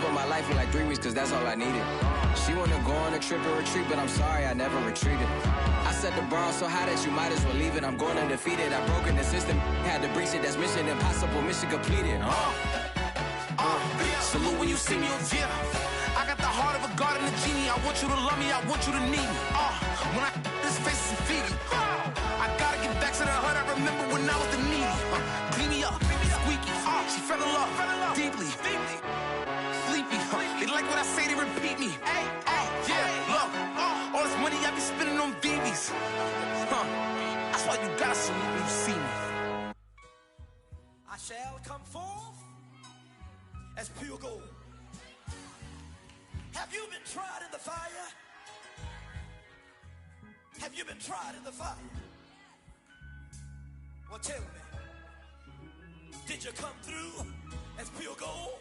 of my life in like 3 weeks, cause that's all I needed. She wanna go on a trip and retreat, but I'm sorry, I never retreated. I set the bar so high that you might as well leave it. I'm going undefeated, I've broken the system. Had to breach it, that's mission impossible, mission completed. Salute when you see me, yeah. I got the heart of a god and a genie. I want you to love me, I want you to need me. When I this face is Fiji. I gotta get back to the hood. I remember when I was the needy. Clean me up, squeaky. She fell in love deeply. Sleepy. They like what I say, they repeat me. Yeah, look, all this money I be spending on BBs. That's why you gotta salute when you see me. I shall come forth as pure gold. Have you been tried in the fire? Have you been tried in the fire? Well, tell me, did you come through as pure gold?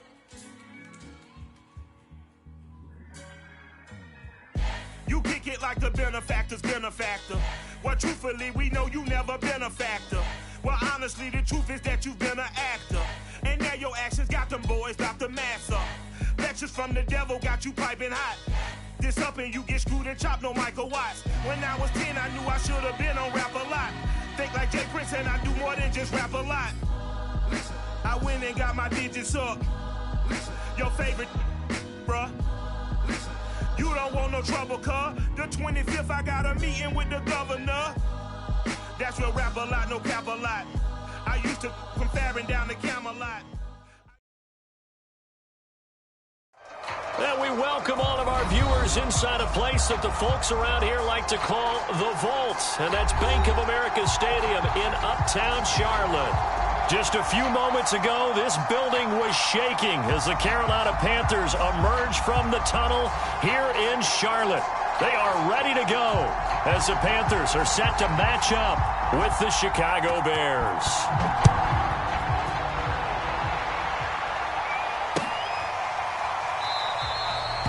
You kick it like the benefactor's benefactor. Well, truthfully, we know you never been a factor. Well, honestly, the truth is that you've been an actor. And now your actions got them boys about to mass up. Lectures from the devil got you piping hot. This up and you get screwed and chopped, no Michael Watts. When I was 10, I knew I should have been on rap a lot. Think like Jay Prince and I do more than just rap a lot. Listen, I went and got my digits up. Listen, your favorite, bruh. Listen, you don't want no trouble, cuz. The 25th, I got a meeting with the governor. That's what rap a lot, no cap a lot. I used to from Farron down to Camelot. And we welcome all of our viewers inside a place that the folks around here like to call the Vault. And that's Bank of America Stadium in Uptown Charlotte. Just a few moments ago, this building was shaking as the Carolina Panthers emerged from the tunnel here in Charlotte. They are ready to go as the Panthers are set to match up with the Chicago Bears.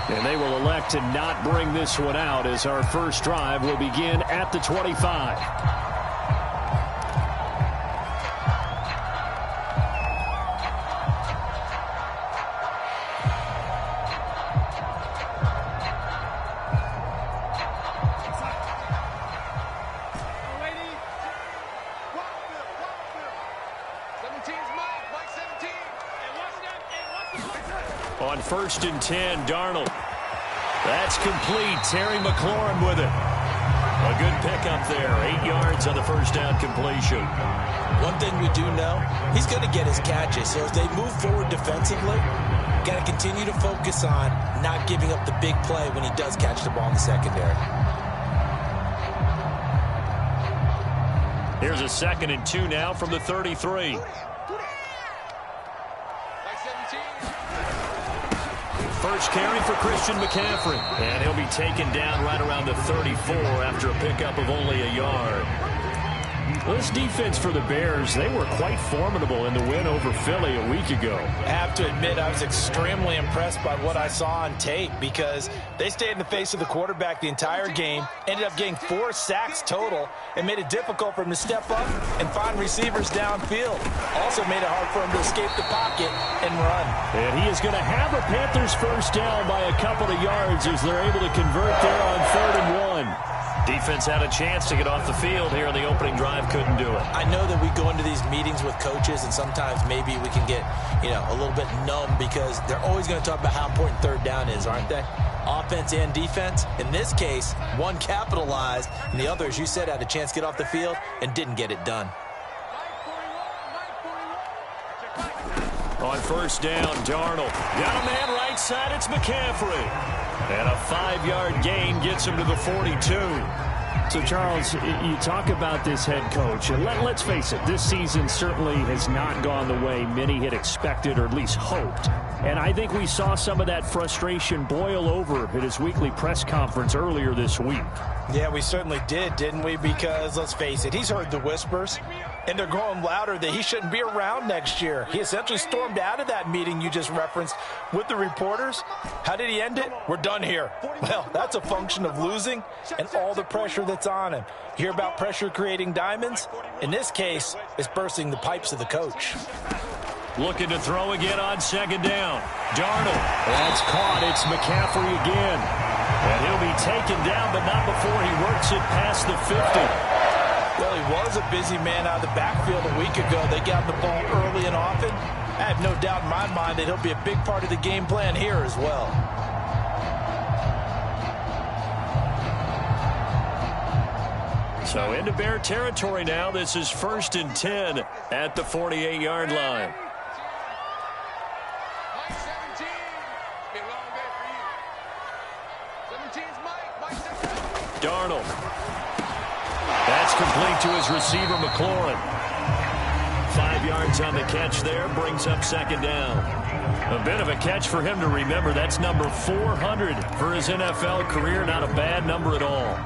And they will elect to not bring this one out as our first drive will begin at the 25. On 1st and 10, Darnold. That's complete. Terry McLaurin with it. A good pickup there. 8 yards on the first down completion. One thing we do know, he's going to get his catches. So as they move forward defensively, got to continue to focus on not giving up the big play when he does catch the ball in the secondary. Here's a 2nd and 2 now from the 33. First carry for Christian McCaffrey. And he'll be taken down right around the 34 after a pickup of only a yard. Well, this defense for the Bears, they were quite formidable in the win over Philly a week ago. I have to admit, I was extremely impressed by what I saw on tape because they stayed in the face of the quarterback the entire game, ended up getting 4 sacks total, and made it difficult for him to step up and find receivers downfield. Also made it hard for him to escape the pocket and run. And he is going to have a Panthers first down by a couple of yards as they're able to convert there on 3rd and 1. Defense had a chance to get off the field here in the opening drive, couldn't do it. I know that we go into these meetings with coaches, and sometimes maybe we can get, a little bit numb because they're always going to talk about how important 3rd down is, aren't they? Offense and defense. In this case, one capitalized, and the other, as you said, had a chance to get off the field and didn't get it done. On 1st down, Darnold. Got a man right side, it's McCaffrey. And a 5-yard gain gets him to the 42. So, Charles, you talk about this head coach. Let's face it, this season certainly has not gone the way many had expected or at least hoped. And I think we saw some of that frustration boil over at his weekly press conference earlier this week. Yeah, we certainly did, didn't we? Because, let's face it, he's heard the whispers, and they're growing louder that he shouldn't be around next year. He essentially stormed out of that meeting you just referenced with the reporters. How did he end it? We're done here. Well, that's a function of losing and all the pressure that's on him. You hear about pressure creating diamonds? In this case, it's bursting the pipes of the coach. Looking to throw again on second down. Darnold. That's caught. It's McCaffrey again. And he'll be taken down, but not before he works it past the 50. Well, he was a busy man out of the backfield a week ago. They got the ball early and often. I have no doubt in my mind that he'll be a big part of the game plan here as well. So into Bear territory now. This is 1st and 10 at the 48-yard line. Darnold. That's complete to his receiver, McLaurin. 5 yards on the catch there, brings up second down. A bit of a catch for him to remember. That's number 400 for his NFL career. Not a bad number at all.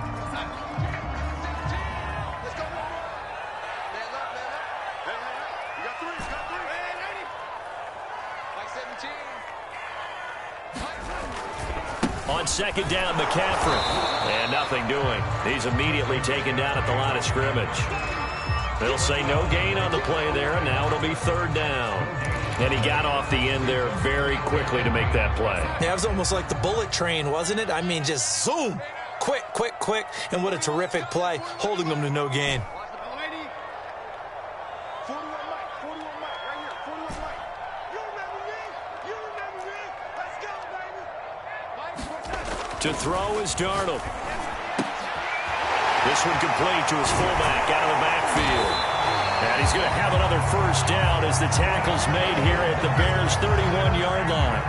On second down, McCaffrey. And nothing doing. He's immediately taken down at the line of scrimmage. They'll say no gain on the play there, and now it'll be 3rd down. And he got off the end there very quickly to make that play. Yeah, it was almost like the bullet train, wasn't it? I mean, just zoom. Quick, quick, quick. And what a terrific play, holding them to no gain. To throw is Darnold. This one complete to his fullback out of the backfield. And he's going to have another 1st down as the tackle's made here at the Bears' 31-yard line.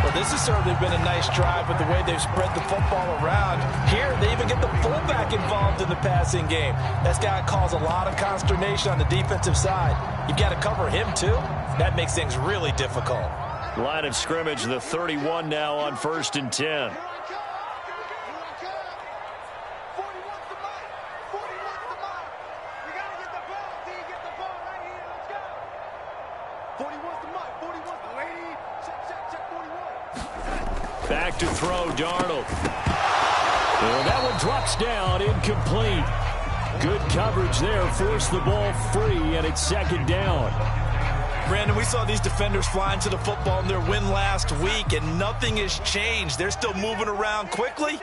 Well, this has certainly been a nice drive with the way they've spread the football around. Here, they even get the fullback involved in the passing game. That's got to cause a lot of consternation on the defensive side. You've got to cover him, too. That makes things really difficult. Line of scrimmage, the 31 now on 1st and 10. Back to throw, Darnold. Well, that one drops down, incomplete. Good coverage there, forced the ball free, and it's 2nd down. Brandon, we saw these defenders flying to the football in their win last week, and nothing has changed. They're still moving around quickly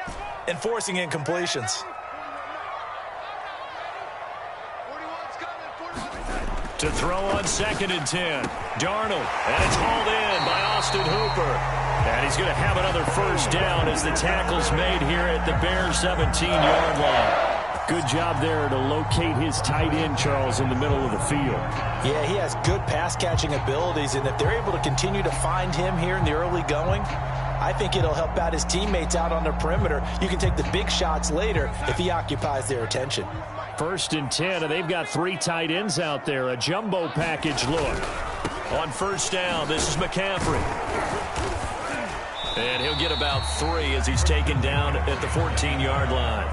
and forcing incompletions. To throw on 2nd and 10. Darnold, and it's hauled in by Austin Hooper. And he's going to have another 1st down as the tackle's made here at the Bears' 17-yard line. Good job there to locate his tight end, Charles, in the middle of the field. Yeah, he has good pass-catching abilities, and if they're able to continue to find him here in the early going, I think it'll help out his teammates out on the perimeter. You can take the big shots later if he occupies their attention. 1st and 10, and they've got 3 tight ends out there. A jumbo package look. On 1st down, this is McCaffrey. And he'll get about 3 as he's taken down at the 14-yard line.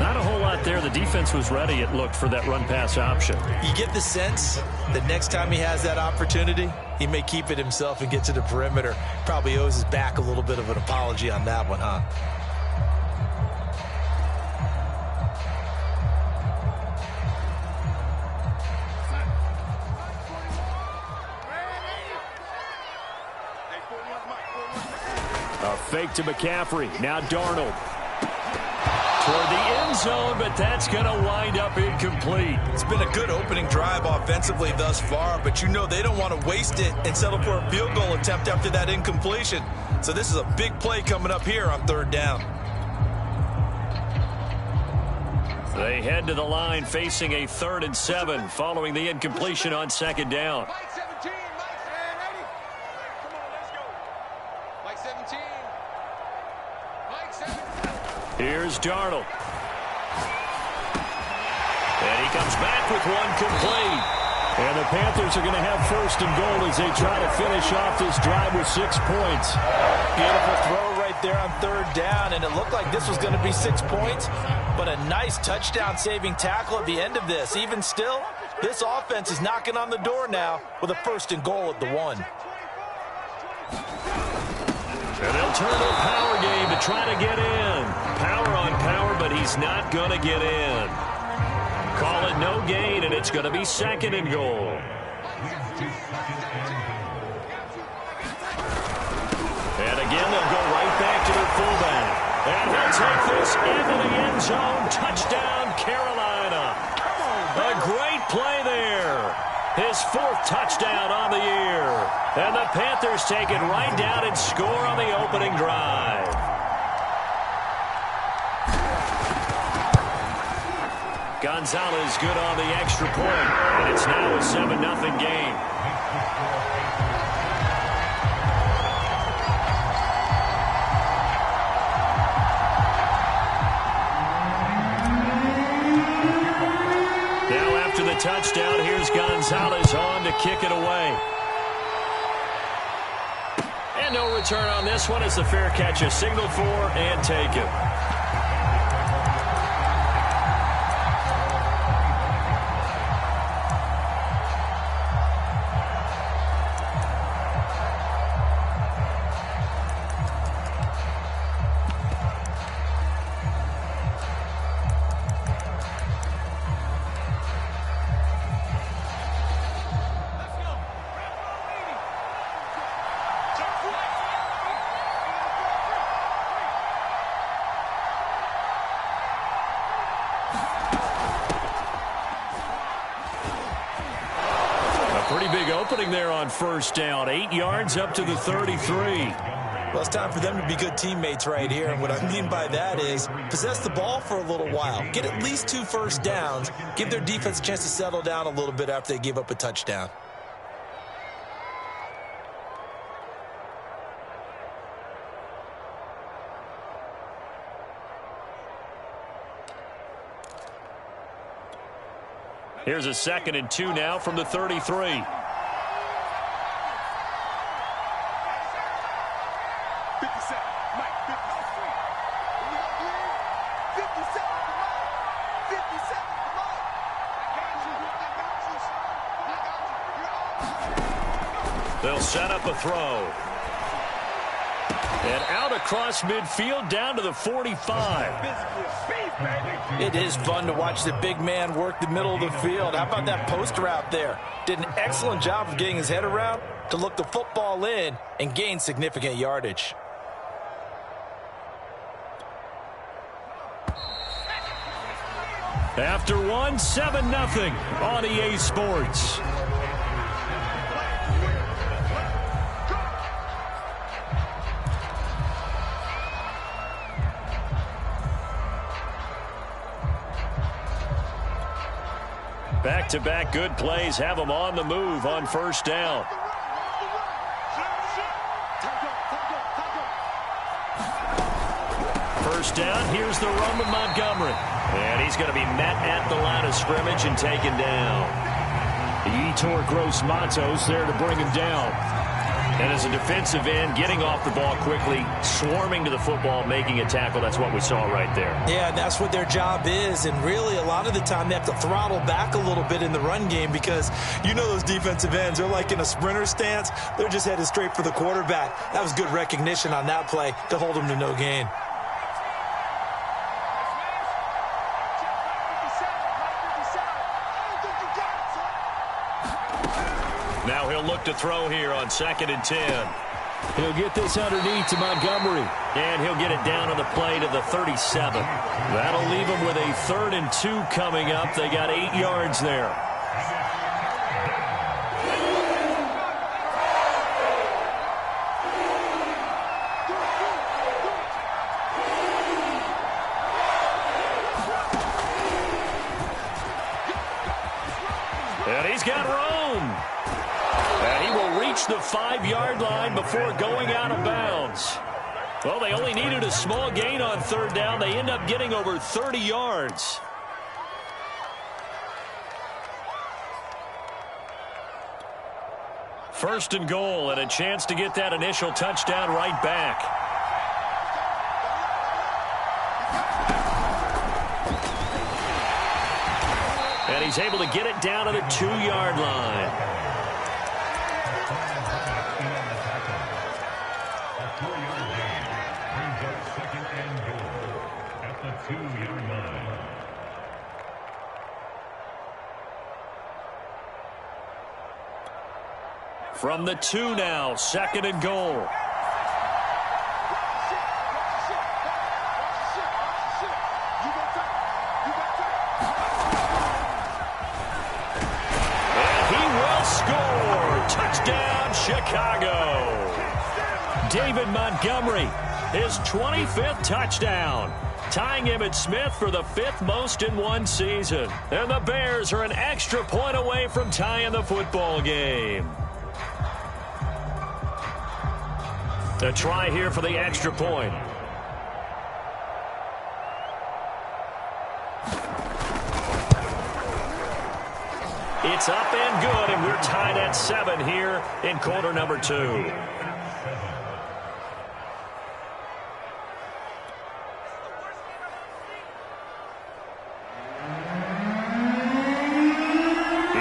Not a whole lot there. The defense was ready, it looked, for that run-pass option. You get the sense that next time he has that opportunity, he may keep it himself and get to the perimeter. Probably owes his back a little bit of an apology on that one, huh? A fake to McCaffrey. Now Darnold. Toward the end zone, but that's going to wind up incomplete. It's been a good opening drive offensively thus far, but you know they don't want to waste it and settle for a field goal attempt after that incompletion. So this is a big play coming up here on 3rd down. They head to the line facing a 3rd and 7 following the incompletion on 2nd down. Here's Darnold. And he comes back with one complete. And the Panthers are going to have 1st and goal as they try to finish off this drive with 6 points. Beautiful throw right there on 3rd down, and it looked like this was going to be 6 points, but a nice touchdown-saving tackle at the end of this. Even still, this offense is knocking on the door now with a 1st and goal at the 1. And they'll turn to a power game to try to get in. Power on power, but he's not going to get in. Call it no gain, and it's going to be 2nd and goal. And again, they'll go right back to their fullback. And he'll take this into the end zone. Touchdown, Carolina. A great play there. His 4th touchdown on the year. And the Panthers take it right down and score on the opening drive. Gonzalez good on the extra point. And it's now a 7-0 game. The touchdown. Here's Gonzalez on to kick it away. And no return on this one as the fair catch is signaled for and taken. There on first down, 8 yards up to the 33. Well, it's time for them to be good teammates right here. And what I mean by that is possess the ball for a little while. Get at least 2 first downs. Give their defense a chance to settle down a little bit after they give up a touchdown. Here's a 2nd and 2 now from the 33. They'll set up a throw. And out across midfield down to the 45. It is fun to watch the big man work the middle of the field. How about that post route there? Did an excellent job of getting his head around to look the football in and gain significant yardage. After 7-0 on EA Sports. Back-to-back good plays have them on the move on first down. First down, here's the run with Montgomery. And he's going to be met at the line of scrimmage and taken down. Yetur Gross-Matos there to bring him down. And as a defensive end, getting off the ball quickly, swarming to the football, making a tackle. That's what we saw right there. Yeah, that's what their job is. And really, a lot of the time, they have to throttle back a little bit in the run game because you know those defensive ends, they're like in a sprinter stance. They're just headed straight for the quarterback. That was good recognition on that play to hold them to no gain. Now he'll look to throw here on 2nd and 10. He'll get this underneath to Montgomery. And he'll get it down on the play to the 37. That'll leave him with a 3rd and 2 coming up. They got 8 yards there. And he's got room. And he will reach the 5-yard line before going out of bounds. Well, they only needed a small gain on 3rd down. They end up getting over 30 yards. First and goal, and a chance to get that initial touchdown right back. And he's able to get it down to the 2-yard line. From the 2 now, 2nd and goal. Touchdown, Chicago. David Montgomery, his 25th touchdown, tying Emmitt Smith for the 5th most in one season. And the Bears are an extra point away from tying the football game. A try here for the extra point. It's up and good, and we're tied at 7 here in quarter number 2.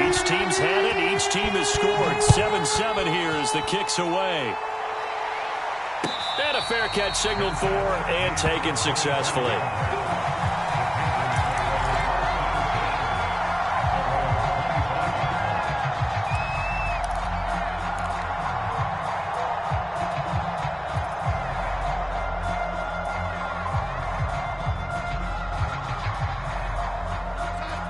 Each team's had it. Each team has scored. 7-7 here as the kick's away. And a fair catch signaled for and taken successfully.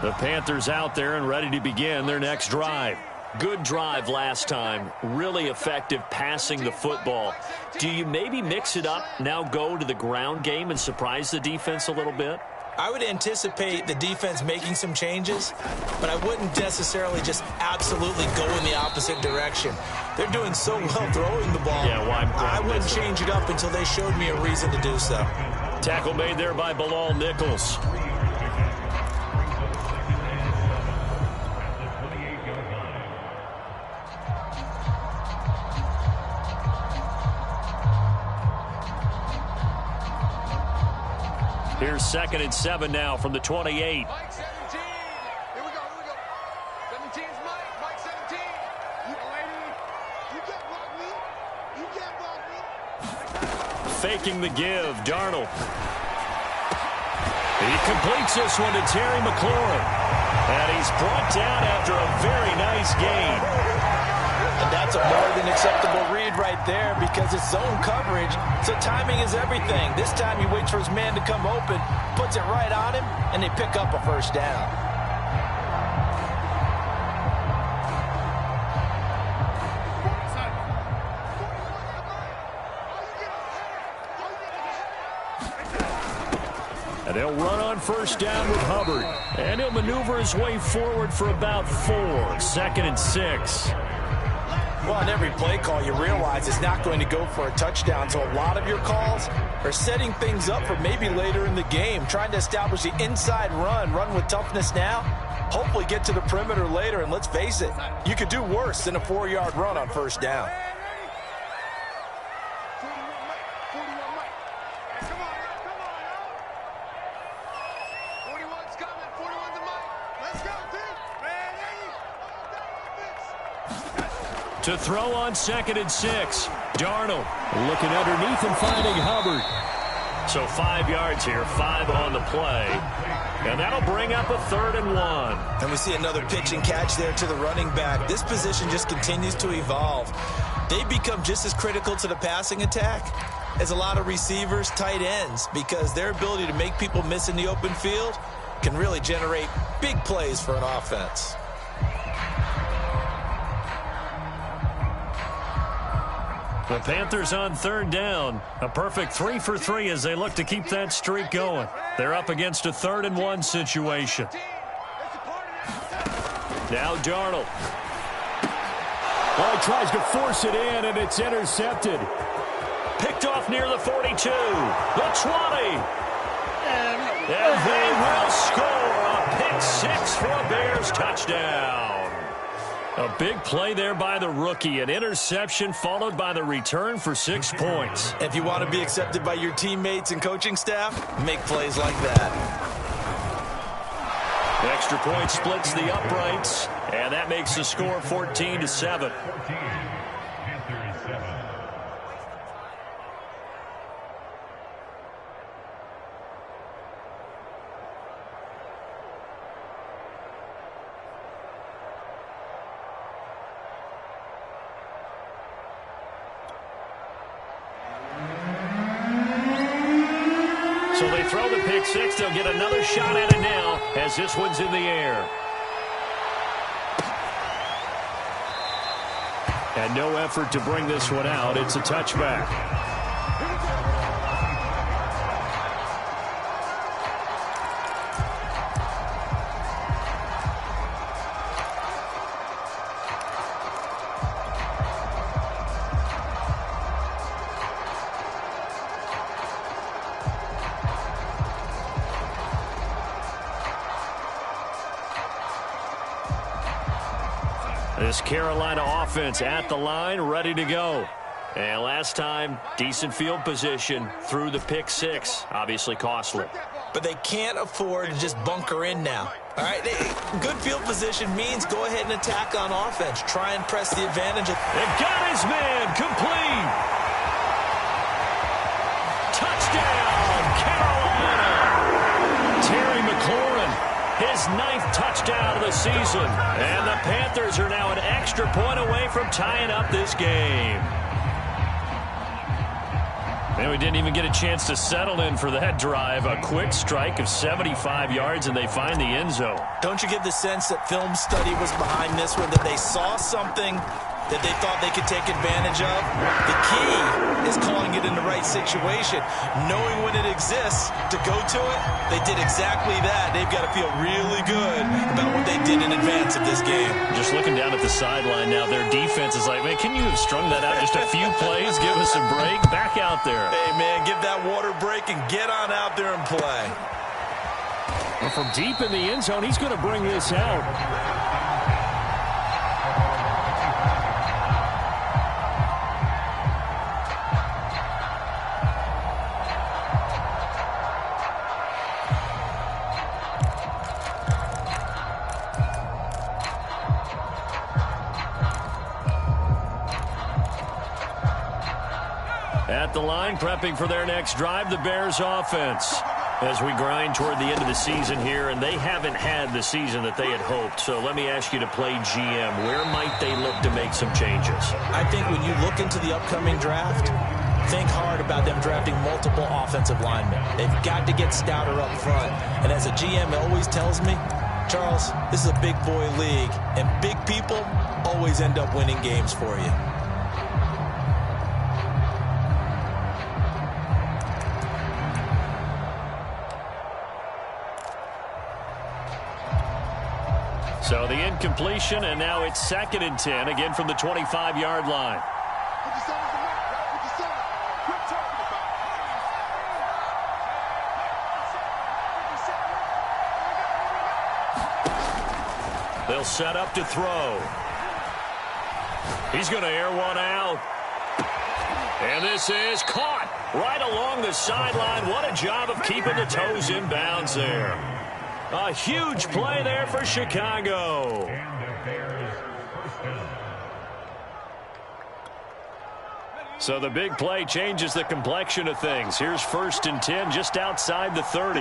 The Panthers out there and ready to begin their next drive. Good drive last time. Really effective passing the football. Do you maybe mix it up, now go to the ground game and surprise the defense a little bit? I would anticipate the defense making some changes, but I wouldn't necessarily just absolutely go in the opposite direction. They're doing so well throwing the ball. Yeah, well, I wouldn't change it up until they showed me a reason to do so. Tackle made there by Bilal Nichols. Here's 2nd and 7 now from the 28. Mike 17. Here we go. 17's Mike. Mike 17. You lady. You can't block me. You can't block me. Faking the give, Darnold. He completes this one to Terry McLaurin. And he's brought down after a very nice gain. And that's a more than acceptable read right there because it's zone coverage, so timing is everything. This time he waits for his man to come open, puts it right on him, and they pick up a first down. And they'll run on first down with Hubbard. And he'll maneuver his way forward for about 4. 2nd and 6. Well, on every play call, you realize it's not going to go for a touchdown, so a lot of your calls are setting things up for maybe later in the game, trying to establish the inside run with toughness now, hopefully get to the perimeter later, and let's face it, you could do worse than a 4-yard run on first down. To throw on 2nd and 6. Darnold looking underneath and finding Hubbard. So 5 yards here, 5 on the play. And that'll bring up a 3rd and 1. And we see another pitch and catch there to the running back. This position just continues to evolve. They become just as critical to the passing attack as a lot of receivers, tight ends, because their ability to make people miss in the open field can really generate big plays for an offense. The Panthers on 3rd down. A perfect 3 for 3 as they look to keep that streak going. They're up against a 3rd and 1 situation. Now Darnold. Well, he tries to force it in, and it's intercepted. Picked off near the 42. The 20. And they will score a pick 6 for a Bears touchdown. A big play there by the rookie. An interception followed by the return for 6 points. If you want to be accepted by your teammates and coaching staff, make plays like that. Extra point splits the uprights, and that makes the score 14-7. So they throw the pick six. They'll get another shot at it now as this one's in the air. And no effort to bring this one out. It's a touchback. This Carolina offense at the line, ready to go. And last time, decent field position through the pick six. Obviously costly. But they can't afford to just bunker in now. All right, good field position means go ahead and attack on offense. Try and press the advantage. They got his man, complete. Touchdown, Carolina. Terry McLaurin. His 9th touchdown of the season. And the Panthers are now an extra point away from tying up this game. And we didn't even get a chance to settle in for that drive. A quick strike of 75 yards, and they find the end zone. Don't you get the sense that film study was behind this one, that they saw something that they thought they could take advantage of? The key is calling it in the right situation. Knowing when it exists to go to it, they did exactly that. They've got to feel really good about what they did in advance of this game. Just looking down at the sideline now, their defense is like, man, can you have strung that out just a few plays? Give us a break. Back out there. Hey, man, give that water break and get on out there and play. Well, from deep in the end zone, he's going to bring this out. At the line, prepping for their next drive, the Bears offense. As we grind toward the end of the season here, and they haven't had the season that they had hoped. So let me ask you to play GM. Where might they look to make some changes? I think when you look into the upcoming draft, think hard about them drafting multiple offensive linemen. They've got to get stouter up front. And as a GM always tells me, Charles, this is a big boy league, and big people always end up winning games for you. So the incompletion, and now it's 2nd and 10, again from the 25-yard line. They'll set up to throw. He's going to air one out. And this is caught right along the sideline. What a job of keeping the toes in bounds there. A huge play there for Chicago. So the big play changes the complexion of things. Here's 1st and 10 just outside the 30.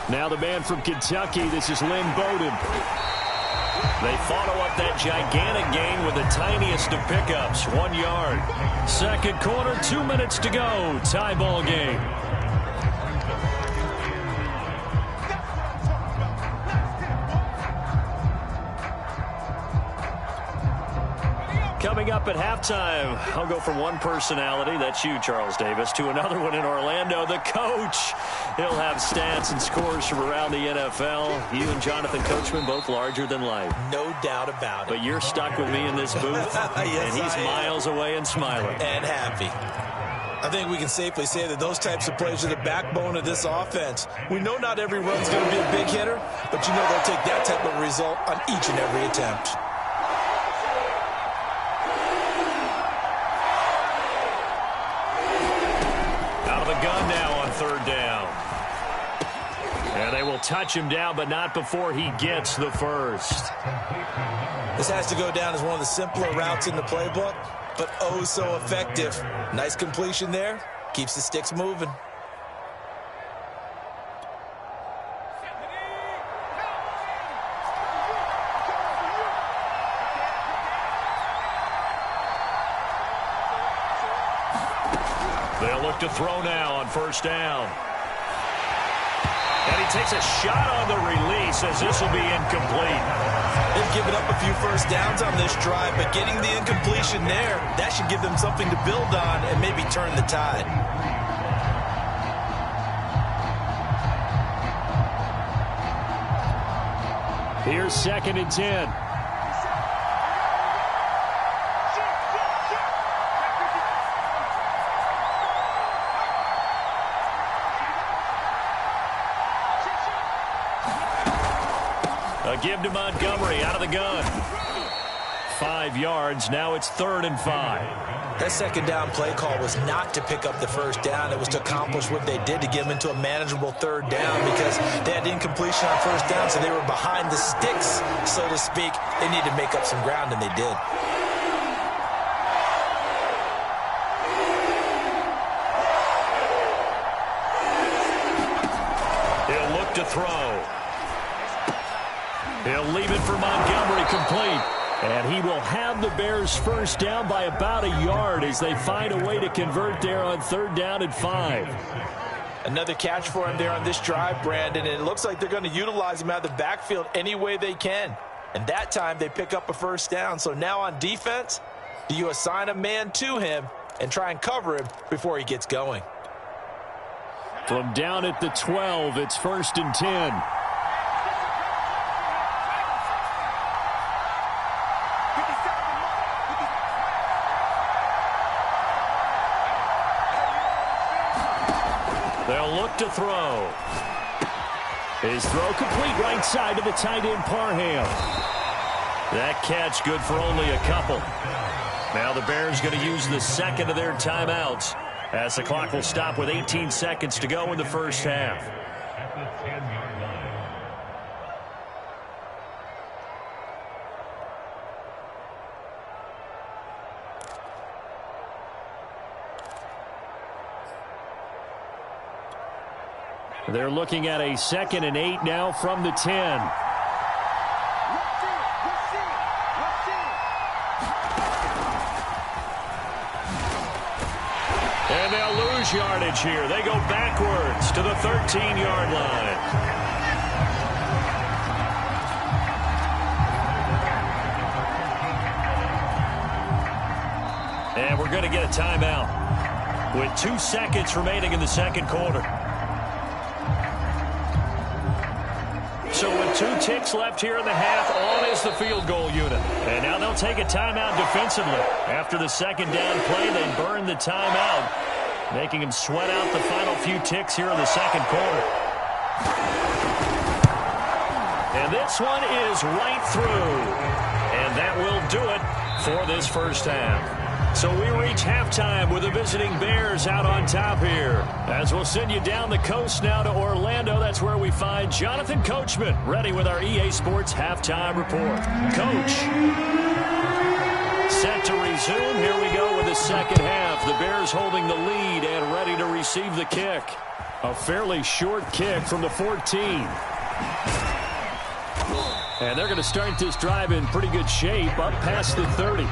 Now the man from Kentucky, this is Lynn Bowden. They follow up that gigantic gain with the tiniest of pickups, 1 yard. 2nd quarter, 2 minutes to go. Tie ball game. Coming up at halftime, I'll go from one personality, that's you, Charles Davis, to another one in Orlando, the coach. He'll have stats and scores from around the NFL. You and Jonathan Coachman, both larger than life. No doubt about it. But you're stuck with me in this booth, yes, and he's miles away and smiling. And happy. I think we can safely say that those types of plays are the backbone of this offense. We know not every run's going to be a big hitter, but you know they'll take that type of result on each and every attempt. Gun now on 3rd down. And they will touch him down, but not before he gets the first. This has to go down as one of the simpler routes in the playbook, but oh so effective. Nice completion there. Keeps the sticks moving. They'll look to throw now on first down. And he takes a shot on the release as this will be incomplete. They've given up a few first downs on this drive, but getting the incompletion there, that should give them something to build on and maybe turn the tide. Here's 2nd and 10. A give to Montgomery out of the gun. 5 yards. Now it's 3rd and 5. That second down play call was not to pick up the first down. It was to accomplish what they did to get them into a manageable 3rd down because they had incompletion on first down, so they were behind the sticks, so to speak. They needed to make up some ground, and they did. He'll look to throw. He'll leave it for Montgomery, complete. And he will have the Bears first down by about a yard as they find a way to convert there on 3rd down and 5. Another catch for him there on this drive, Brandon, and it looks like they're going to utilize him out of the backfield any way they can. And that time they pick up a first down. So now on defense, do you assign a man to him and try and cover him before he gets going? From down at the 12, it's 1st and 10. They'll look to throw. His throw complete right side to the tight end Parham. That catch good for only a couple. Now the Bears going to use the second of their timeouts as the clock will stop with 18 seconds to go in the first half. They're looking at a 2nd and 8 now from the 10. And they'll lose yardage here. They go backwards to the 13-yard line. And we're going to get a timeout with 2 seconds remaining in the second quarter. So with 2 ticks left here in the half, on is the field goal unit. And now they'll take a timeout defensively. After the second down play, they burn the timeout, making them sweat out the final few ticks here in the second quarter. And this one is right through. And that will do it for this first half. So we reach halftime with the visiting Bears out on top here. As we'll send you down the coast now to Orlando, that's where we find Jonathan Coachman, ready with our EA Sports halftime report. Coach, set to resume. Here we go with the second half. The Bears holding the lead and ready to receive the kick. A fairly short kick from the 14. And they're going to start this drive in pretty good shape, up past the 30.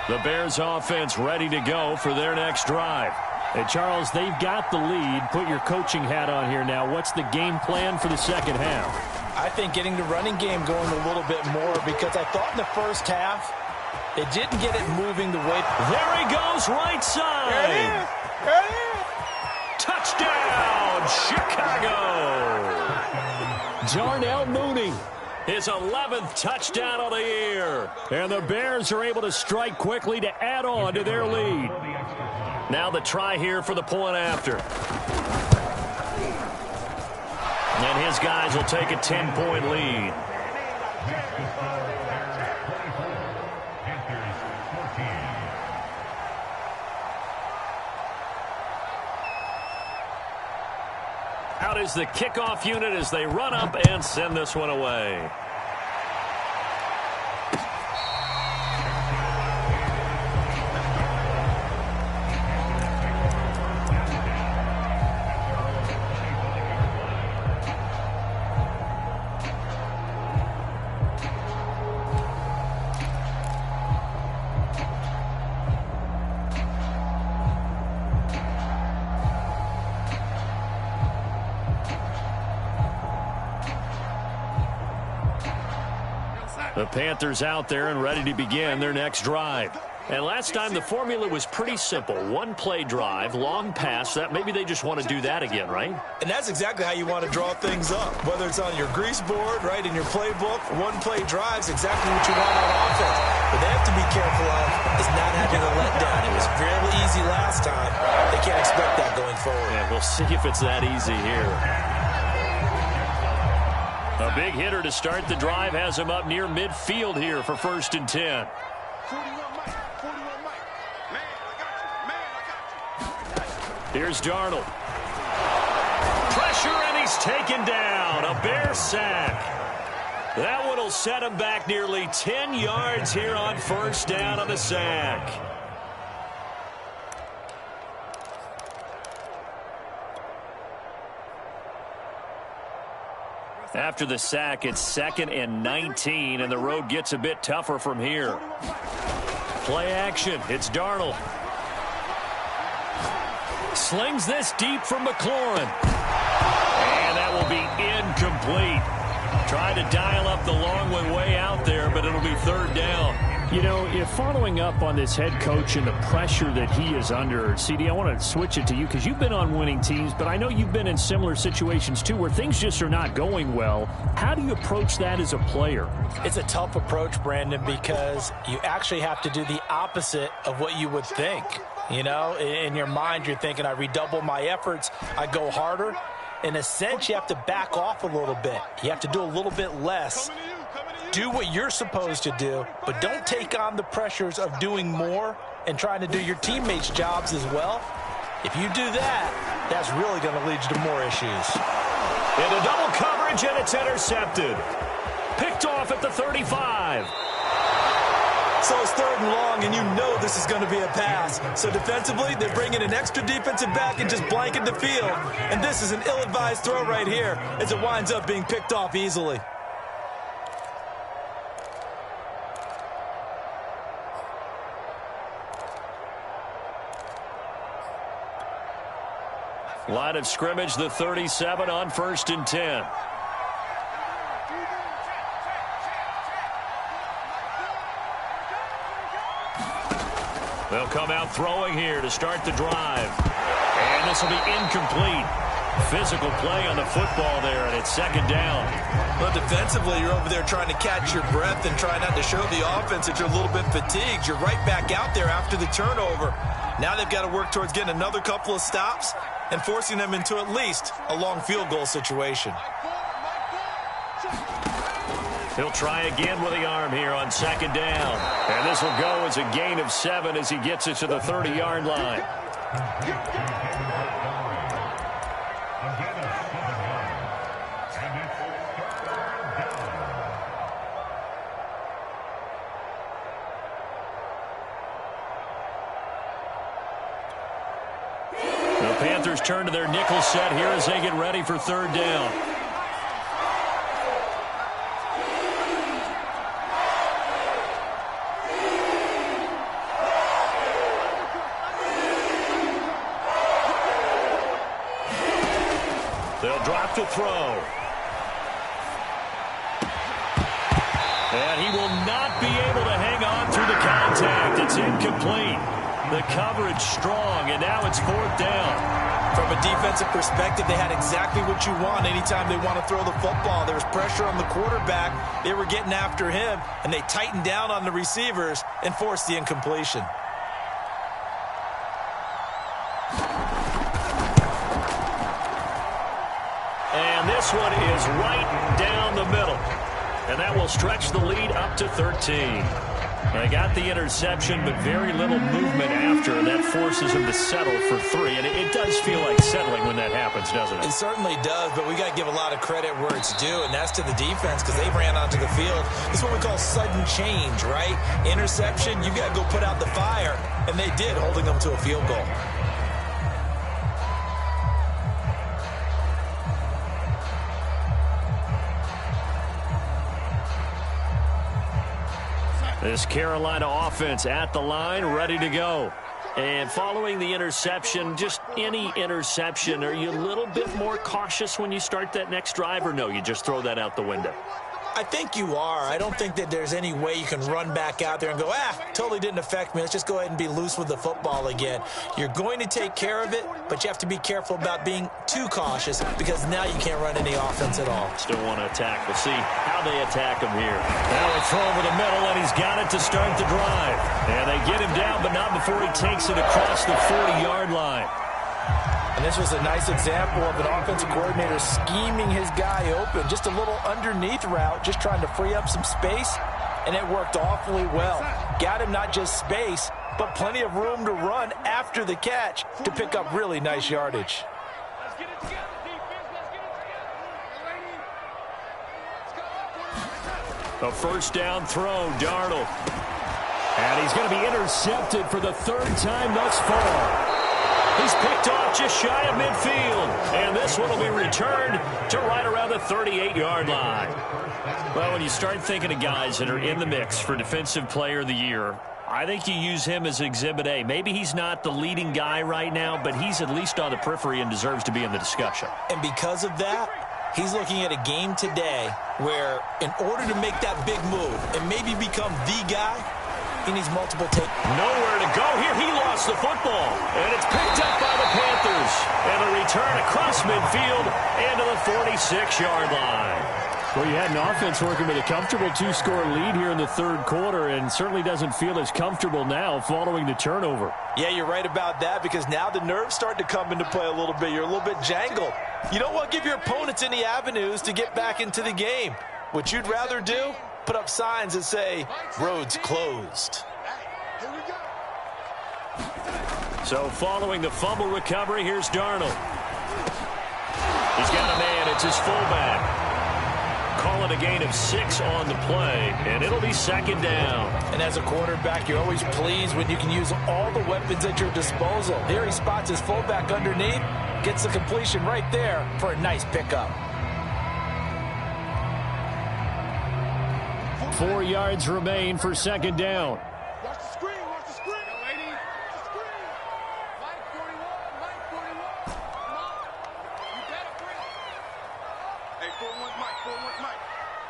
The Bears offense ready to go for their next drive. Hey, Charles, they've got the lead. Put your coaching hat on here now. What's the game plan for the second half? I think getting the running game going a little bit more because I thought in the first half they didn't get it moving the way. There he goes, right side. Touchdown, Chicago. Darnell Mooney. His 11th touchdown of the year. And the Bears are able to strike quickly to add on to their lead. Now the try here for the point after. And his guys will take a 10-point lead. Out is the kickoff unit as they run up and send this one away. The Panthers out there and ready to begin their next drive. And last time the formula was pretty simple. One-play drive, long pass. That maybe they just want to do that again, right? And that's exactly how you want to draw things up. Whether it's on your grease board, right, in your playbook, one-play drive's exactly what you want on offense. But they have to be careful of is not having a letdown. It was fairly easy last time. They can't expect that going forward. Yeah, we'll see if it's that easy here. A big hitter to start the drive has him up near midfield here for 1st and 10. Here's Darnold. Pressure, and he's taken down. A Bear sack. That one will set him back nearly 10 yards here on 1st down on the sack. After the sack, it's 2nd and 19, and the road gets a bit tougher from here. Play action. It's Darnold. Slings this deep from McLaurin. And that will be incomplete. Trying to dial up the long one way out there, but it'll be 3rd down. You know, if following up on this head coach and the pressure that he is under, CD, I want to switch it to you because you've been on winning teams, but I know you've been in similar situations too where things just are not going well. How do you approach that as a player? It's a tough approach, Brandon, because you actually have to do the opposite of what you would think. You know, in your mind, you're thinking, I redouble my efforts, I go harder. In a sense, you have to back off a little bit. You have to do a little bit less. Do what you're supposed to do, but don't take on the pressures of doing more and trying to do your teammates' jobs as well. If you do that, that's really going to lead you to more issues. Into double coverage, and it's intercepted. Picked off at the 35. So it's 3rd and long, and you know this is going to be a pass. So defensively, they're bringing an extra defensive back and just blanket the field. And this is an ill-advised throw right here as it winds up being picked off easily. Line of scrimmage, the 37 on 1st and 10. They'll come out throwing here to start the drive. And this will be incomplete. Physical play on the football there, and it's 2nd down. Well, defensively, you're over there trying to catch your breath and try not to show the offense that you're a little bit fatigued. You're right back out there after the turnover. Now they've got to work towards getting another couple of stops and forcing them into at least a long field goal situation. He'll try again with the arm here on 2nd down. And this will go as a gain of 7 as he gets it to the 30-yard line. The Panthers turn to their nickel set here as they get ready for 3rd down. They'll drop to throw. And he will not be able to hang on through the contact. It's incomplete. The coverage strong, and now it's 4th down. From a defensive perspective, they had exactly what you want anytime they want to throw the football. There was pressure on the quarterback. They were getting after him, and they tightened down on the receivers and forced the incompletion. And this one is right down the middle. And that will stretch the lead up to 13. They got the interception, but very little movement after, and that forces him to settle for 3. And it does feel like settling when that happens, doesn't it? It certainly does, but we got to give a lot of credit where it's due, and that's to the defense because they ran onto the field. It's what we call sudden change, right? Interception, you got to go put out the fire, and they did, holding them to a field goal. This Carolina offense at the line, ready to go. And following the interception, just any interception, are you a little bit more cautious when you start that next drive, or no, you just throw that out the window? I think you are. I don't think that there's any way you can run back out there and go, totally didn't affect me. Let's just go ahead and be loose with the football again. You're going to take care of it, but you have to be careful about being too cautious because now you can't run any offense at all. Still want to attack. We'll see how they attack him here. Now a throw over the middle, and he's got it to start the drive. And they get him down, but not before he takes it across the 40-yard line. And this was a nice example of an offensive coordinator scheming his guy open. Just a little underneath route, just trying to free up some space, and it worked awfully well. Got him not just space, but plenty of room to run after the catch to pick up really nice yardage. Let's get it together, defense. Let's get it together. A first down throw, Darnold. And he's going to be intercepted for the third time thus far. He's picked off just shy of midfield. And this one will be returned to right around the 38-yard line. Well, when you start thinking of guys that are in the mix for Defensive Player of the Year, I think you use him as Exhibit A. Maybe he's not the leading guy right now, but he's at least on the periphery and deserves to be in the discussion. And because of that, he's looking at a game today where in order to make that big move and maybe become the guy, he needs multiple takes. Nowhere to go here. He lost the football. And it's picked up by the Panthers. And a return across midfield and to the 46-yard line. Well, you had an offense working with a comfortable 2-score lead here in the third quarter and certainly doesn't feel as comfortable now following the turnover. Yeah, you're right about that because now the nerves start to come into play a little bit. You're a little bit jangled. You don't want to give your opponents any avenues to get back into the game. What you'd rather do? Put up signs that say, roads closed. So following the fumble recovery, here's Darnold. He's got a man. It's his fullback. Call it a gain of 6 on the play, and it'll be second down. And as a quarterback, you're always pleased when you can use all the weapons at your disposal. Here he spots his fullback underneath, gets the completion right there for a nice pickup. 4 yards remain for second down. Watch the screen. Watch the screen. Yo, lady. Watch the screen. Mike 41. Mike 41. Come on. You better bring it. Hey, 41 Mike. 41 Mike.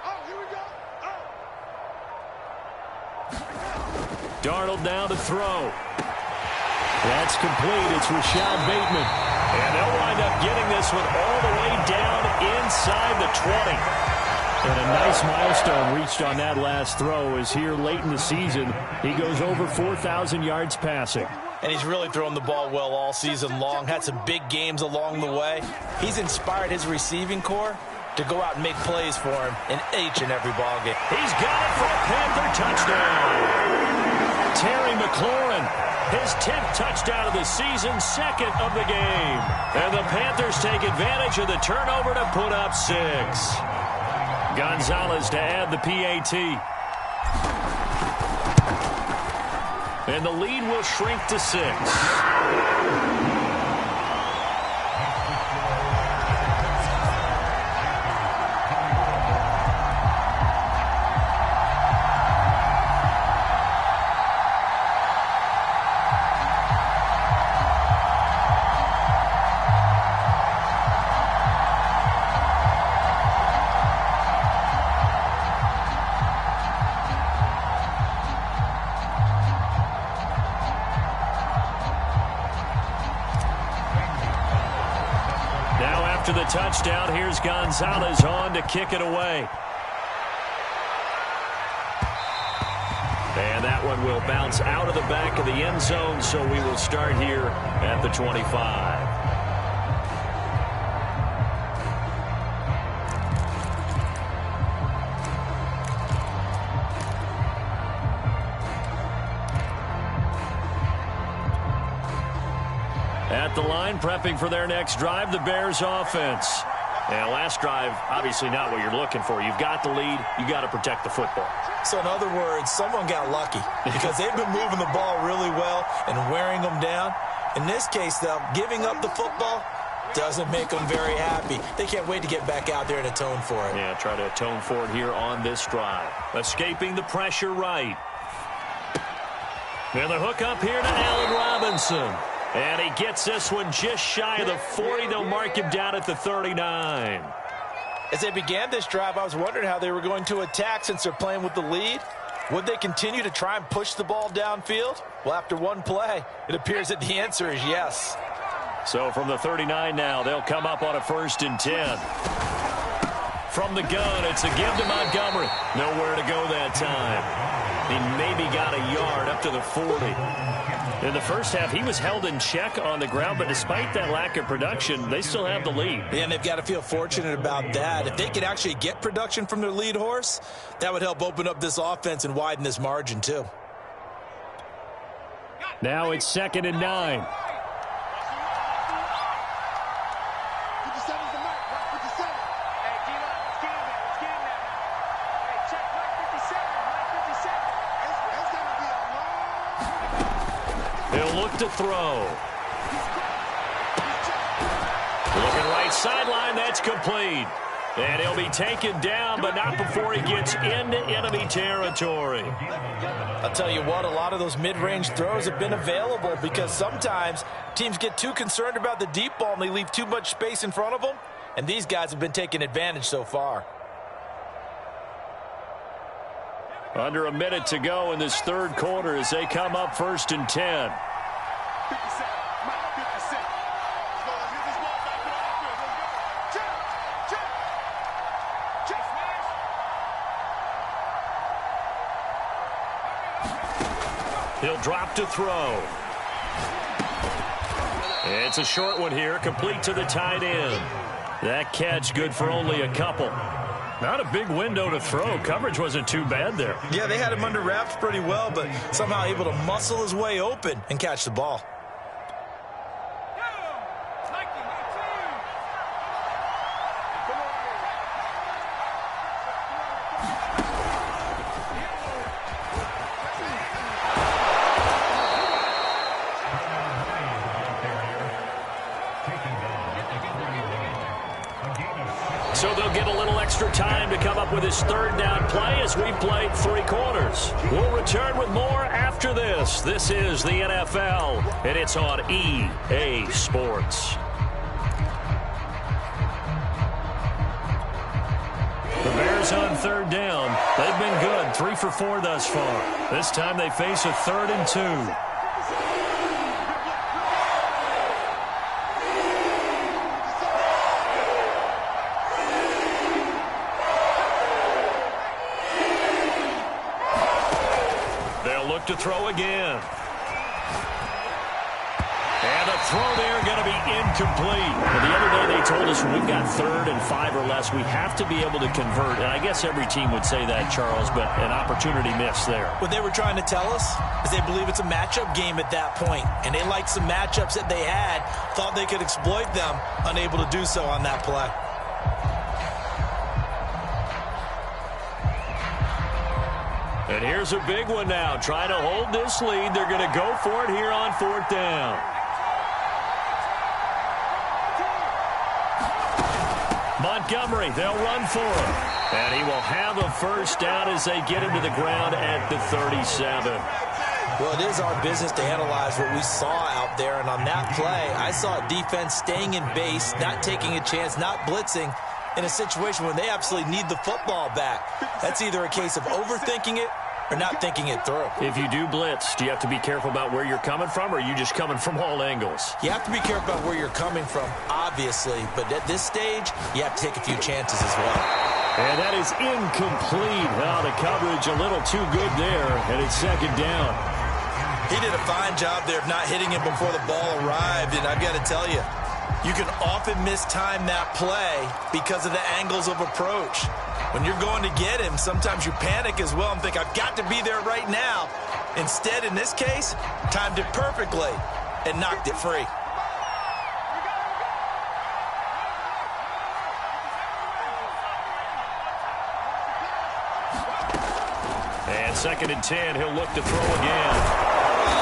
Oh, here we go. Oh. Darnold now to throw. That's complete. It's Rashad Bateman. And they'll wind up getting this one all the way down inside the 20. And a nice milestone reached on that last throw as here late in the season, he goes over 4,000 yards passing. And he's really thrown the ball well all season long, had some big games along the way. He's inspired his receiving corps to go out and make plays for him in each and every ball game. He's got it for a Panther touchdown. Terry McLaurin, his 10th touchdown of the season, second of the game. And the Panthers take advantage of the turnover to put up 6. Gonzalez to add the PAT. And the lead will shrink to 6. After the touchdown, here's Gonzalez on to kick it away. And that one will bounce out of the back of the end zone, so we will start here at the 25. At the line, prepping for their next drive, the Bears offense. And last drive, obviously not what you're looking for. You've got the lead. You got to protect the football. So in other words, someone got lucky because they've been moving the ball really well and wearing them down. In this case, though, giving up the football doesn't make them very happy. They can't wait to get back out there and atone for it. Yeah, try to atone for it here on this drive. Escaping the pressure right. And the hook up here to Allen Robinson. And he gets this one just shy of the 40. They'll mark him down at the 39. As they began this drive, I was wondering how they were going to attack since they're playing with the lead. Would they continue to try and push the ball downfield? Well, after one play, it appears that the answer is yes. So from the 39 now, they'll come up on a 1st and 10. From the gun, it's a give to Montgomery. Nowhere to go that time. He maybe got a yard up to the 40. In the first half, he was held in check on the ground, but despite that lack of production, they still have the lead. Yeah, and they've got to feel fortunate about that. If they could actually get production from their lead horse, that would help open up this offense and widen this margin too. Now it's 2nd and 9. He'll look to throw. Looking right sideline, that's complete. And he'll be taken down, but not before he gets into enemy territory. I'll tell you what, a lot of those mid-range throws have been available because sometimes teams get too concerned about the deep ball and they leave too much space in front of them, and these guys have been taking advantage so far. Under a minute to go in this 3rd quarter as they come up 1st and 10. He'll drop to throw. It's a short one here, complete to the tight end. That catch good for only a couple. Not a big window to throw. Coverage wasn't too bad there. Yeah, they had him under wraps pretty well, but somehow able to muscle his way open and catch the ball. So they'll get a little extra time to come up with his 3rd down play as we've played 3 quarters. We'll return with more after this. This is the NFL, and it's on EA Sports. The Bears on 3rd down. They've been good, 3 for 4 thus far. This time they face a 3rd and 2. To throw again. And a throw there going to be incomplete. Well, the other day they told us when we've got 3rd and 5 or less, we have to be able to convert. And I guess every team would say that, Charles, but an opportunity missed there. What they were trying to tell us is they believe it's a matchup game at that point, and they liked some matchups that they had, thought they could exploit them, unable to do so on that play. And here's a big one now. Trying to hold this lead. They're going to go for it here on 4th down. Montgomery, they'll run for him. And he will have a 1st down as they get him to the ground at the 37. Well, it is our business to analyze what we saw out there. And on that play, I saw a defense staying in base, not taking a chance, not blitzing, in a situation where they absolutely need the football back. That's either a case of overthinking it or not thinking it through. If you do blitz, do you have to be careful about where you're coming from, or are you just coming from all angles? You have to be careful about where you're coming from, obviously, but at this stage, you have to take a few chances as well. And that is incomplete. Now the coverage a little too good there, and it's 2nd down. He did a fine job there of not hitting him before the ball arrived, and I've got to tell you, you can often mistime that play because of the angles of approach. When you're going to get him, sometimes you panic as well and think, I've got to be there right now. Instead, in this case, timed it perfectly and knocked it free. And 2nd and 10, he'll look to throw again.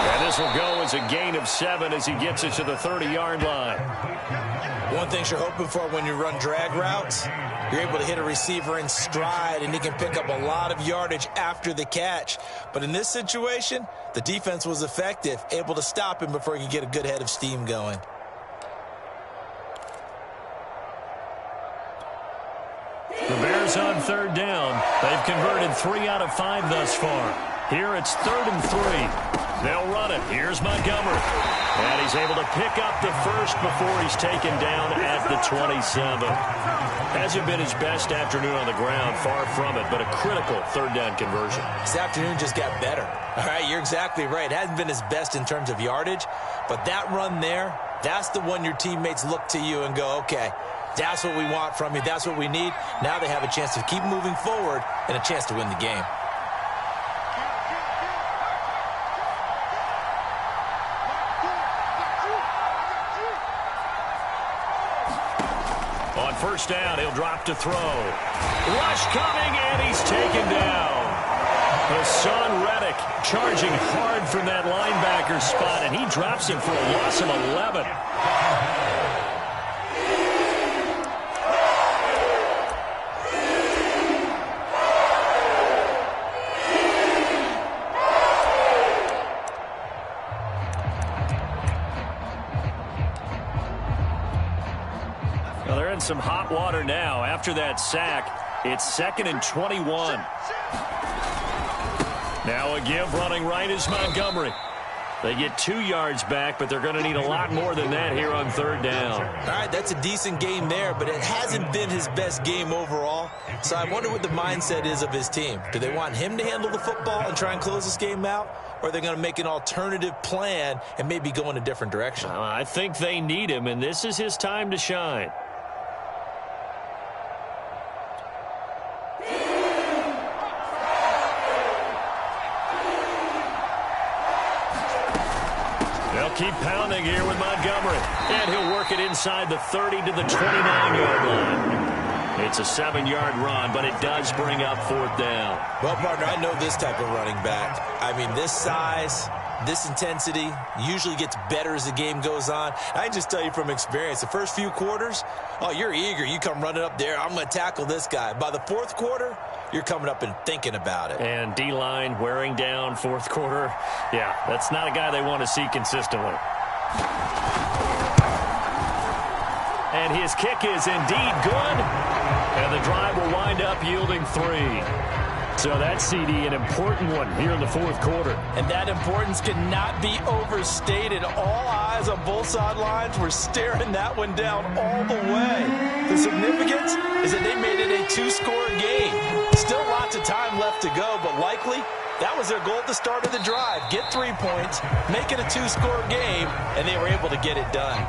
And this will go as a gain of 7 as he gets it to the 30-yard line. One thing you're hoping for when you run drag routes, you're able to hit a receiver in stride, and he can pick up a lot of yardage after the catch. But in this situation, the defense was effective, able to stop him before he could get a good head of steam going. The Bears on third down. They've converted 3 out of 5 thus far. Here it's 3rd and 3. They'll run it. Here's Montgomery. And he's able to pick up the first before he's taken down at the 27. Hasn't been his best afternoon on the ground, far from it, but a critical 3rd down conversion. This afternoon just got better. All right, you're exactly right. It hasn't been his best in terms of yardage, but that run there, that's the one your teammates look to you and go, okay, that's what we want from you. That's what we need. Now they have a chance to keep moving forward and a chance to win the game. On first down, he'll drop to throw. Rush coming, and he's taken down. Hassan Reddick charging hard from that linebacker spot, and he drops him for a loss of 11. Well, they're in some hot water now. After that sack, it's 2nd and 21. Now a give running right is Montgomery. They get 2 yards back, but they're going to need a lot more than that here on 3rd down. All right, that's a decent game there, but it hasn't been his best game overall. So I wonder what the mindset is of his team. Do they want him to handle the football and try and close this game out? Or are they going to make an alternative plan and maybe go in a different direction? I think they need him, and this is his time to shine. Keep pounding here with Montgomery. And he'll work it inside the 30 to the 29-yard line. It's a 7-yard run, but it does bring up 4th down. Well, partner, I know this type of running back. I mean, this size, this intensity usually gets better as the game goes on. I can just tell you from experience, the first few quarters, oh, you're eager. You come running up there. I'm going to tackle this guy. By the 4th quarter, you're coming up and thinking about it. And D-line wearing down 4th quarter. Yeah, that's not a guy they want to see consistently. And his kick is indeed good. And the drive will wind up yielding 3. So that CD, an important one here in the 4th quarter. And that importance cannot be overstated. All eyes on both sidelines were staring that one down all the way. The significance is that they made it a 2-score game. Still lots of time left to go, but likely that was their goal at the start of the drive. Get 3 points, make it a 2-score game, and they were able to get it done.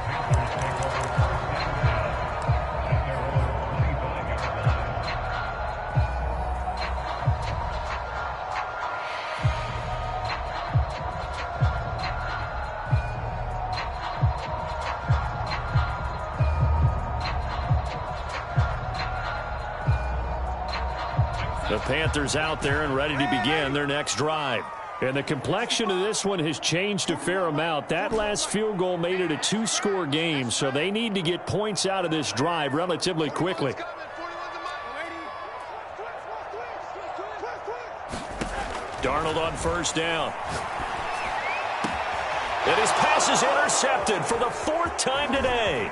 The Panthers out there and ready to begin their next drive. And the complexion of this one has changed a fair amount. That last field goal made it a 2-score game, so they need to get points out of this drive relatively quickly. Darnold on first down. And his pass is intercepted for the 4th time today.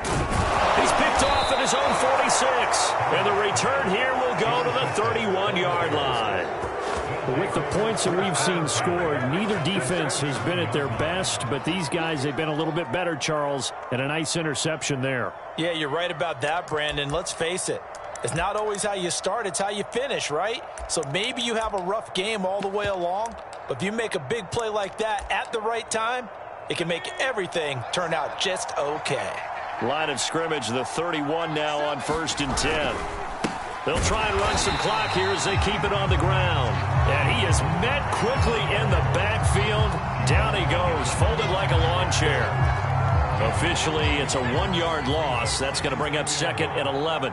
He's picked off at his own 46. And the return here will go to the 31-yard line. With the points that we've seen scored, neither defense has been at their best, but these guys, they've been a little bit better, Charles, and a nice interception there. Yeah, you're right about that, Brandon. Let's face it. It's not always how you start, it's how you finish, right? So maybe you have a rough game all the way along, but if you make a big play like that at the right time, it can make everything turn out just okay. Line of scrimmage, the 31 now on 1st and 10. They'll try and run some clock here as they keep it on the ground. And he is met quickly in the backfield. Down he goes, folded like a lawn chair. Officially, it's a 1-yard loss. That's going to bring up 2nd and 11.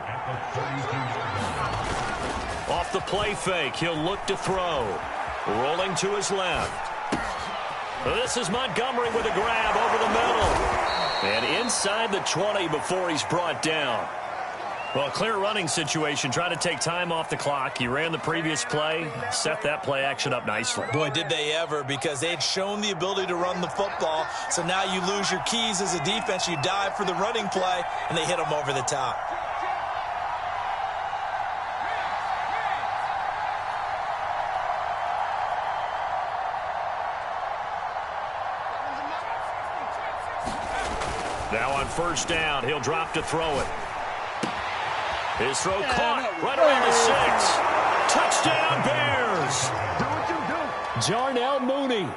Off the play fake, he'll look to throw. Rolling to his left. This is Montgomery with a grab over the middle. And inside the 20 before he's brought down. Well, clear running situation. Try to take time off the clock. He ran the previous play, set that play action up nicely. Boy, did they ever, because they had shown the ability to run the football. So now you lose your keys as a defense. You dive for the running play, and they hit him over the top. Now on first down, he'll drop to throw it. His throw caught right around the 6. Touchdown, Bears. Jarnell Mooney.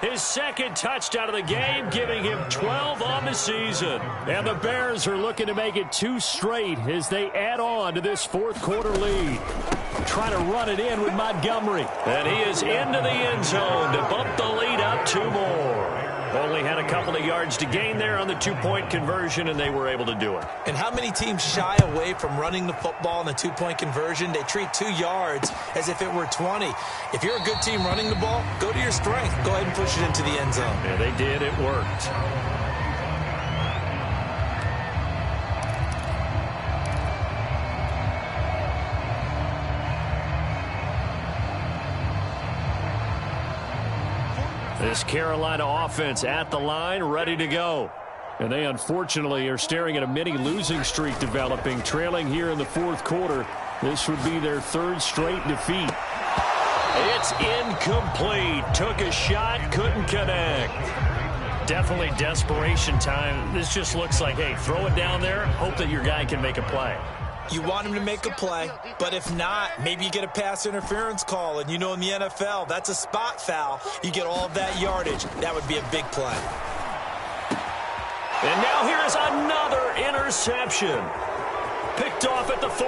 His second touchdown of the game, giving him 12 on the season. And the Bears are looking to make it 2 straight as they add on to this fourth quarter lead. Trying to run it in with Montgomery. And he is into the end zone to bump the lead up 2 more. Only had a couple of yards to gain there on the 2-point conversion, and they were able to do it. And how many teams shy away from running the football in the 2-point conversion? They treat 2 yards as if it were 20. If you're a good team running the ball, go to your strength. Go ahead and push it into the end zone. Yeah, they did. It worked. This Carolina offense at the line, ready to go. And they unfortunately are staring at a mini losing streak developing, trailing here in the fourth quarter. This would be their 3rd straight defeat. It's incomplete. Took a shot, couldn't connect. Definitely desperation time. This just looks like, hey, throw it down there, hope that your guy can make a play. You want him to make a play, but if not, maybe you get a pass interference call, and you know in the NFL, that's a spot foul. You get all of that yardage. That would be a big play. And now here is another interception. Picked off at the 40.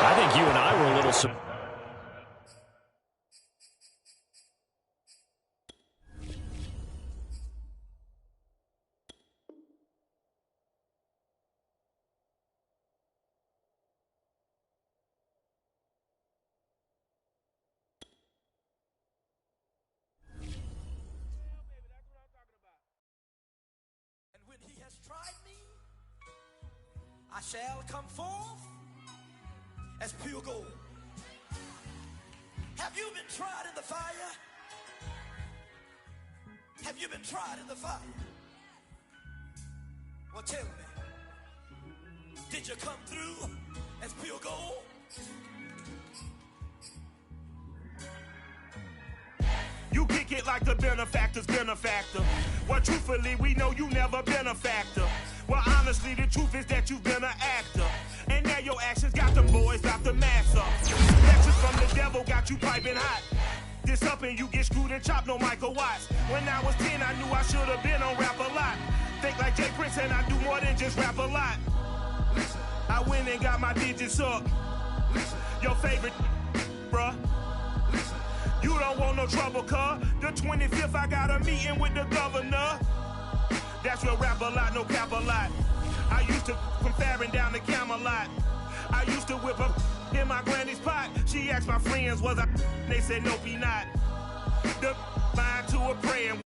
I think you and I were a little surprised. I shall come forth as pure gold. Have you been tried in the fire? Have you been tried in the fire? Well, tell me, did you come through as pure gold? You kick it like the benefactor's benefactor. Well, truthfully, we know you never been a factor. Well, honestly, the truth is that you've been an actor. And now your actions got them boys out the mass up. Lectures from the devil got you piping hot. This up and you get screwed and chopped, no Michael Watts. When I was 10, I knew I should have been on Rap a Lot. Think like Jay Prince and I do more than just rap a lot. I went and got my digits up. Your favorite, bruh. You don't want no trouble, cuz. The 25th, I got a meeting with the governor. That's real rap a lot, no cap a lot. I used to from Farron down to Camelot. I used to whip up in my granny's pot. She asked my friends, was I? They said, nope, he not. The line to a praying.